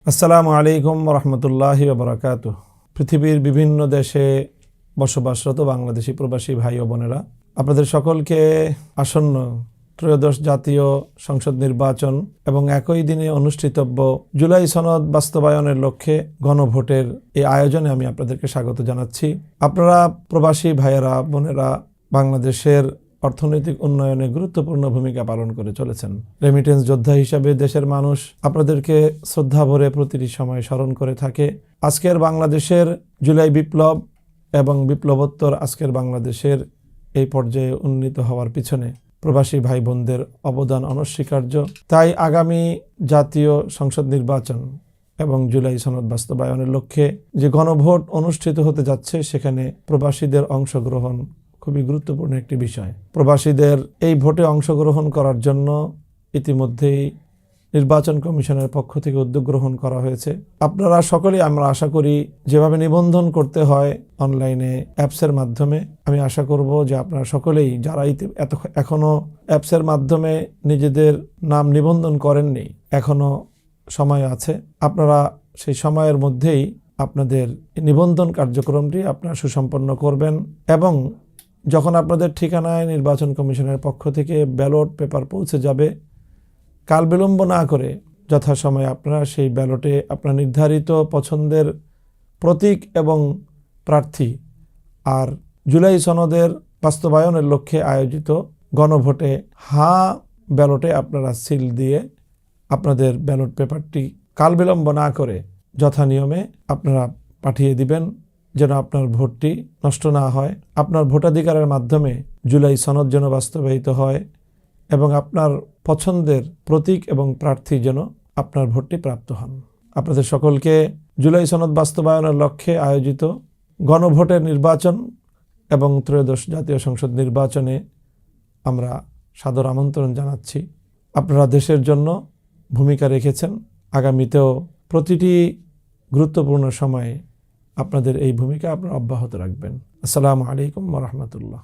আসসালামু আলাইকুম রহমতুল্লাহি ওয়া পৃথিবীর বিভিন্ন দেশে বসবাসরত বাংলাদেশি প্রবাসী ভাই ও বোনেরা, আপনাদের সকলকে আসন্ন ত্রয়োদশ জাতীয় সংসদ নির্বাচন এবং একই দিনে অনুষ্ঠিতব্য জুলাই সনদ বাস্তবায়নের লক্ষ্যে গণভোটের এই আয়োজনে আমি আপনাদেরকে স্বাগত জানাচ্ছি। আপনারা প্রবাসী ভাইয়েরা বোনেরা বাংলাদেশের অর্থনৈতিক উন্নয়নে গুরুত্বপূর্ণ ভূমিকা পালন করে চলেছেন। রেমিটেন্স যোদ্ধা হিসাবে দেশের মানুষ আপনাদেরকে শ্রদ্ধা ভরে প্রতিটি সময় স্মরণ করে থাকে। আজকের বাংলাদেশের জুলাই বিপ্লব এবং বিপ্লবোত্তর আজকের বাংলাদেশের এই পর্যায়ে উন্নীত হওয়ার পিছনে প্রবাসী ভাই বোনদের অবদান অনস্বীকার্য। তাই আগামী জাতীয় সংসদ নির্বাচন এবং জুলাই সনদ বাস্তবায়নের লক্ষ্যে যে গণভোট অনুষ্ঠিত হতে যাচ্ছে, সেখানে প্রবাসীদের অংশগ্রহণ খুবই গুরুত্বপূর্ণ একটি বিষয়। প্রবাসীদের এই ভোটে অংশগ্রহণ করার জন্য ইতিমধ্যেই নির্বাচন কমিশনের পক্ষ থেকে উদ্যোগ গ্রহণ করা হয়েছে। আপনারা সকলেই, আমরা আশা করি, যেভাবে নিবন্ধন করতে হয় অনলাইনে অ্যাপসের মাধ্যমে, আমি আশা করব যে আপনারা সকলেই যারা এখনও অ্যাপসের মাধ্যমে নিজেদের নাম নিবন্ধন করেননি, এখনও সময় আছে। আপনারা সেই সময়ের মধ্যেই আপনাদের নিবন্ধন কার্যক্রমটি আপনারা সুসম্পন্ন করবেন এবং যখন আপনাদের ঠিকানায় নির্বাচন কমিশনের পক্ষ থেকে ব্যালট পেপার পৌঁছে যাবে, কাল বিলম্ব না করে যথাসময়ে আপনারা সেই ব্যালটে আপনার নির্ধারিত পছন্দের প্রতীক এবং প্রার্থী আর জুলাই সনদের বাস্তবায়নের লক্ষ্যে আয়োজিত গণভোটে ব্যালটে আপনারা সিল দিয়ে আপনাদের ব্যালট পেপারটি কাল বিলম্ব না করে যথানিয়মে আপনারা পাঠিয়ে দিবেন, যেন আপনার ভোটটি নষ্ট না হয়। আপনার ভোটাধিকারের মাধ্যমে জুলাই সনদ যেন বাস্তবায়িত হয় এবং আপনার পছন্দের প্রতীক এবং প্রার্থী যেন আপনার ভোটটি প্রাপ্ত হন। আপনাদের সকলকে জুলাই সনদ বাস্তবায়নের লক্ষ্যে আয়োজিত গণভোটের নির্বাচন এবং ত্রয়োদশ জাতীয় সংসদ নির্বাচনে আমরা সাদর আমন্ত্রণ জানাচ্ছি। আপনারা দেশের জন্য ভূমিকা রেখেছেন, আগামীতেও প্রতিটি গুরুত্বপূর্ণ সময়ে আপনাদের এই ভূমিকা আপনারা অব্যাহত রাখবেন। আসসালামু আলাইকুম ওয়া রাহমাতুল্লাহ।